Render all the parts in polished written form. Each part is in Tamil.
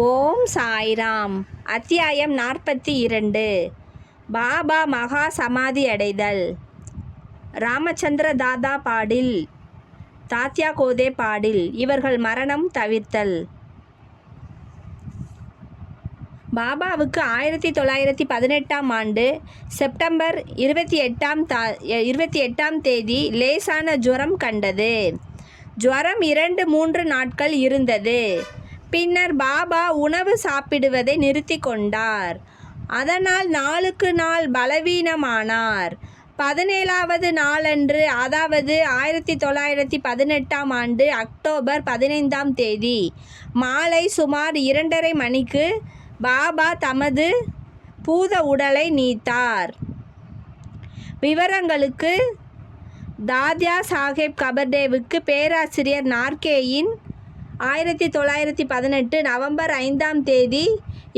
ஓம் சாய்ராம். அத்தியாயம் 42. பாபா மகா சமாதி அடைதல். ராமச்சந்திர தாதா பாடில், தாத்யா கோதே பாடில். இவர்கள் மரணம் தவிர்த்தல். பாபாவுக்கு 1918ஆம் ஆண்டு செப்டம்பர் 28ஆம் தேதி லேசான ஜுரம் கண்டது. ஜுரம் 2-3 நாட்கள் இருந்தது. பின்னர் பாபா உணவு சாப்பிடுவதை நிறுத்தி கொண்டார். அதனால் நாளுக்கு நாள் பலவீனமானார். 17வது நாளன்று, அதாவது 1918ஆம் ஆண்டு அக்டோபர் 15ஆம் தேதி மாலை சுமார் 2:30 மணிக்கு பாபா தமது பூத உடலை நீத்தார். விவரங்களுக்கு தாத்யா சாஹேப் கபர்டேவுக்கு பேராசிரியர் நார்கேயின் 1918 நவம்பர் 5ஆம் தேதி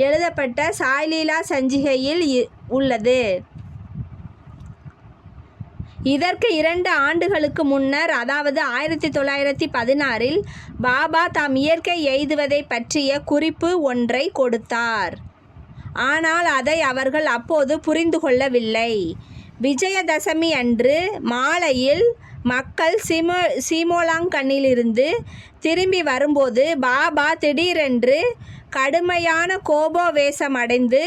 எழுதப்பட்ட சாய்லீலா சஞ்சிகையில் உள்ளது. இதற்கு 2 ஆண்டுகளுக்கு முன்னர், அதாவது 1916இல் பாபா தாம் இயற்கை எய்துவதை பற்றிய குறிப்பு ஒன்றை கொடுத்தார். ஆனால் அதை அவர்கள் அப்போது புரிந்து கொள்ளவில்லை. விஜயதசமி அன்று மாலையில் மக்கள் சீமோலாங்கண்ணிலிருந்து திரும்பி வரும்போது பாபா திடீரென்று கடுமையான கோபோவேசம் அடைந்து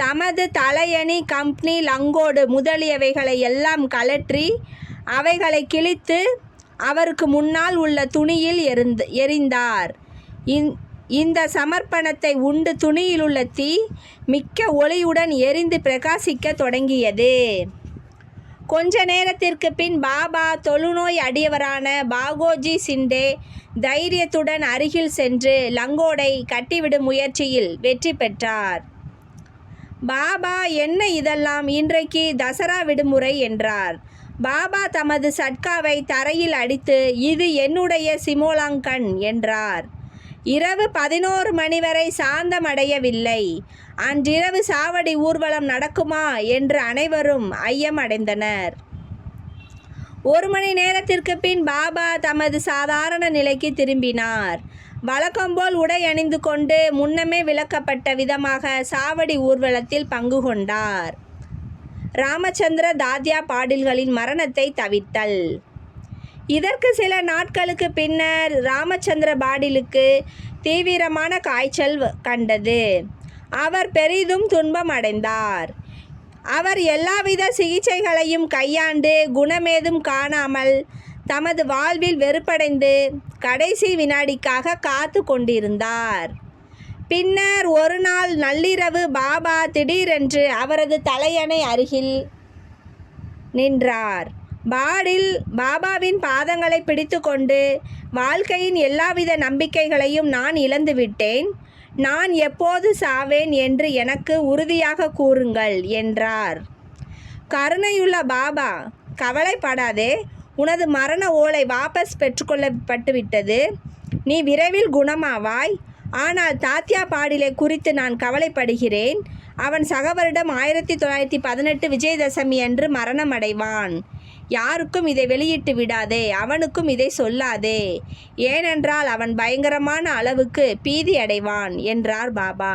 தமது தலையணி, கம்பனி, லங்கோடு முதலியவைகளை எல்லாம் கழற்றி அவைகளை கிழித்து அவருக்கு முன்னால் உள்ள துணியில் எறிந்தார். இந்த சமர்ப்பணத்தை உண்டு துணியிலுள்ள தீ மிக்க ஒளியுடன் எரிந்து பிரகாசிக்க தொடங்கியது. கொஞ்ச நேரத்திற்கு பின் பாபா தொழுநோய் அடியவரான பாகோஜி சிண்டே தைரியத்துடன் அருகில் சென்று லங்கோடை கட்டிவிடும் முயற்சியில் வெற்றி பெற்றார். பாபா, என்ன இதெல்லாம், இன்றைக்கு தசரா விடுமுறை என்றார். பாபா தமது சட்காவை தரையில் அடித்து, இது என்னுடைய சிமோலாங்கன் என்றார். இரவு 11 மணி வரை சாந்தமடையவில்லை. அன்றிரவு சாவடி ஊர்வலம் நடக்குமா என்று அனைவரும் ஐயம் அடைந்தனர். 1 மணி நேரத்திற்கு பின் பாபா தமது சாதாரண நிலைக்கு திரும்பினார். வழக்கம்போல் உடை அணிந்து கொண்டு முன்னமே விளக்கப்பட்ட விதமாக சாவடி ஊர்வலத்தில் பங்கு கொண்டார். ராமச்சந்திர தாத்யா பாடில்களின் மரணத்தை தவிர்த்தல். இதற்கு சில நாட்களுக்கு பின்னர் ராமச்சந்திர பாடிலுக்கு தீவிரமான காய்ச்சல் கண்டது. அவர் பெரிதும் துன்பம் அடைந்தார். அவர் எல்லாவித சிகிச்சைகளையும் கையாண்டு குணமேதும் காணாமல் தமது வாழ்வில் வெறுப்படைந்து கடைசி வினாடிக்காக காத்து கொண்டிருந்தார். பின்னர் ஒரு நாள் நள்ளிரவு பாபா திடீரென்று அவரது தலையணை அருகில் நின்றார். பாடில் பாபாவின் பாதங்களை பிடித்து கொண்டு, வாழ்க்கையின் எல்லாவித நம்பிக்கைகளையும் நான் இழந்துவிட்டேன். நான் எப்போது சாவேன் என்று எனக்கு உறுதியாக கூறுங்கள் என்றார். கருணையுள்ள பாபா, கவலைப்படாதே, உனது மரண ஓலை வாபஸ் பெற்றுக்கொள்ளப்பட்டுவிட்டது. நீ விரைவில் குணமாவாய். ஆனால் தாத்யா பாடிலை குறித்து நான் கவலைப்படுகிறேன். அவன் சக வருடம் 1918 விஜயதசமி அன்று மரணமடைவான். யாருக்கும் இதை வெளியிட்டு விடாதே, அவனுக்கும் இதை சொல்லாதே. ஏனென்றால் அவன் பயங்கரமான அளவுக்கு பீதி அடைவான் என்றார் பாபா.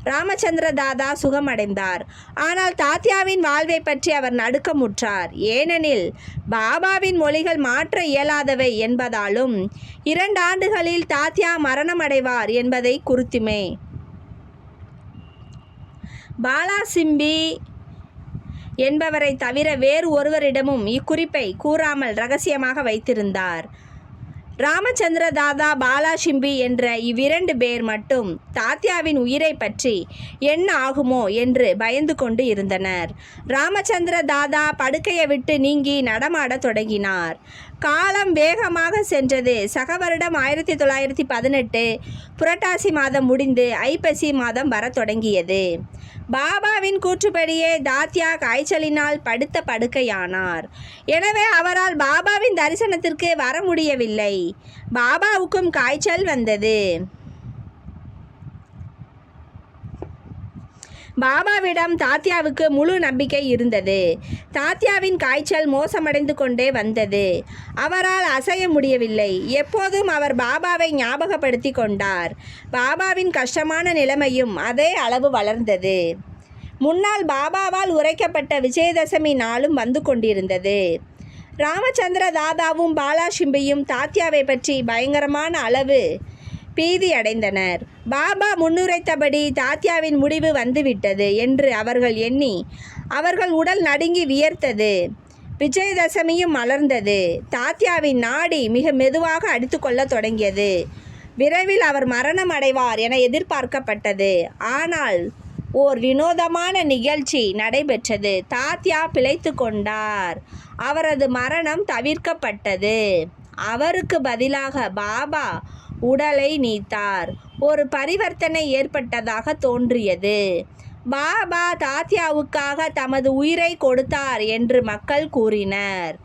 ராமச்சந்திர தாதா சுகமடைந்தார். ஆனால் தாத்யாவின் வாழ்வை பற்றி அவர் நடுக்கமுற்றார். ஏனெனில் பாபாவின் மொழிகள் மாற்ற இயலாதவை என்பதாலும் 2 ஆண்டுகளில் தாத்யா மரணமடைவார் என்பதை குறித்துமே. பாலாசிம்பி என்பவரை தவிர வேறு ஒருவரிடமும் இக்குறிப்பை கூறாமல் இரகசியமாக வைத்திருந்தார். ராமச்சந்திர தாதா, பாலாசிம்பி என்ற இவ்விரண்டு பேர் மட்டும் தாத்யாவின் உயிரை பற்றி என்ன ஆகுமோ என்று பயந்து கொண்டு இருந்தனர். ராமச்சந்திர தாதா படுக்கையை விட்டு நீங்கி நடமாடத் தொடங்கினார். காலம் வேகமாக சென்றது. சக வருடம் 1918 புரட்டாசி மாதம் முடிந்து ஐப்பசி மாதம் வரத் தொடங்கியது. பாபாவின் கூற்றுப்படியே தாத்யா காய்ச்சலினால் படுத்த படுக்கையானார். எனவே அவரால் பாபாவின் தரிசனத்திற்கு வர முடியவில்லை. பாபாவுக்கும் காய்ச்சல் வந்தது. பாபாவிடம் தாத்யாவுக்கு முழு நம்பிக்கை இருந்தது. தாத்யாவின் காய்ச்சல் மோசமடைந்து கொண்டே வந்தது. அவரால் அசைய முடியவில்லை. எப்போதும் அவர் பாபாவை ஞாபகப்படுத்தி கொண்டார். பாபாவின் கஷ்டமான நிலைமையும் அதே அளவு வளர்ந்தது. முன்னால் பாபாவால் உரைக்கப்பட்ட விஜயதசமி நாளும் வந்து கொண்டிருந்தது. ராமச்சந்திர தாதாவும் பாலா சிம்பியும் தாத்யாவை பற்றி பயங்கரமான அளவு பீதி அடைந்தனர். பாபா முன்னுரைத்தபடி தாத்யாவின் முடிவு வந்துவிட்டது என்று அவர்கள் எண்ணி அவர்கள் உடல் நடுங்கி வியர்த்தது. விஜயதசமியும் மலர்ந்தது. தாத்யாவின் நாடி மிக மெதுவாக அடித்துக்கொள்ள தொடங்கியது. விரைவில் அவர் மரணம் அடைவார் என எதிர்பார்க்கப்பட்டது. ஆனால் ஓர் வினோதமான நிகழ்ச்சி நடைபெற்றது. தாத்யா பிழைத்து கொண்டார். அவரது மரணம் தவிர்க்கப்பட்டது. அவருக்கு பதிலாக பாபா உடலை நீத்தார். ஒரு பரிவர்த்தனை ஏற்பட்டதாக தோன்றியது. பாபா தாத்யாவுக்காக தமது உயிரை கொடுத்தார் என்று மக்கள் கூறினர்.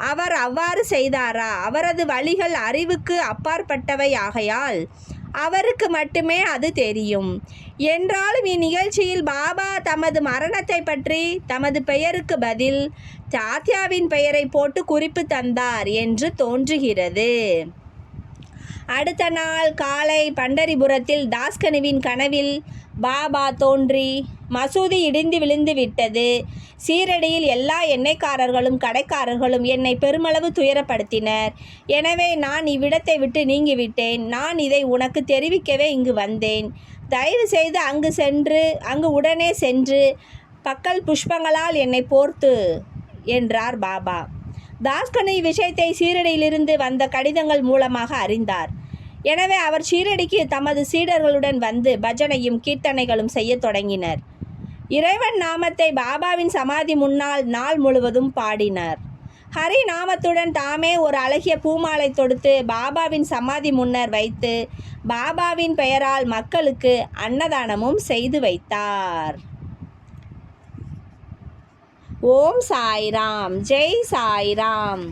அவர் அவ்வாறு செய்தாரா? அவரது வழிகள் அறிவுக்கு அப்பாற்பட்டவை ஆகையால் அவருக்கு மட்டுமே அது தெரியும். என்றாலும் இந்நிகழ்ச்சியில் பாபா தமது மரணத்தை பற்றி தமது பெயருக்கு பதில் தாத்யாவின் பெயரை போட்டு குறிப்பு தந்தார் என்று தோன்றுகிறது. அடுத்த நாள் காலை பண்டரிபுரத்தில் தாஸ்கனுவின் கனவில் பாபா தோன்றி, மசூதி இடிந்து விழுந்து விட்டது. சீரடியில் எல்லா எண்ணெய்க்காரர்களும் கடைக்காரர்களும் என்னை பெருமளவு துயரப்படுத்தினர். எனவே நான் இவ்விடத்தை விட்டு நீங்கிவிட்டேன். நான் இதை உனக்கு தெரிவிக்கவே இங்கு வந்தேன். தயவு செய்து அங்கு உடனே சென்று பக்கல் புஷ்பங்களால் என்னை போர்த்து என்றார் பாபா. தாஸ்கனு இவ்விஷயத்தை சீரடியிலிருந்து வந்த கடிதங்கள் மூலமாக அறிந்தார். எனவே அவர் சீரடிக்கு தமது சீடர்களுடன் வந்து பஜனையும் கீர்த்தனைகளும் செய்ய தொடங்கினர். இறைவன் நாமத்தை பாபாவின் சமாதி முன்னால் நாள் முழுவதும் பாடினர். ஹரி நாமத்துடன் தாமே ஒரு அழகிய பூமாலை தொடுத்து பாபாவின் சமாதி முன்னர் வைத்து பாபாவின் பெயரால் மக்களுக்கு அன்னதானமும் செய்து வைத்தார். ஓம் சாய்ராம். ஜெய் சாய்ராம்.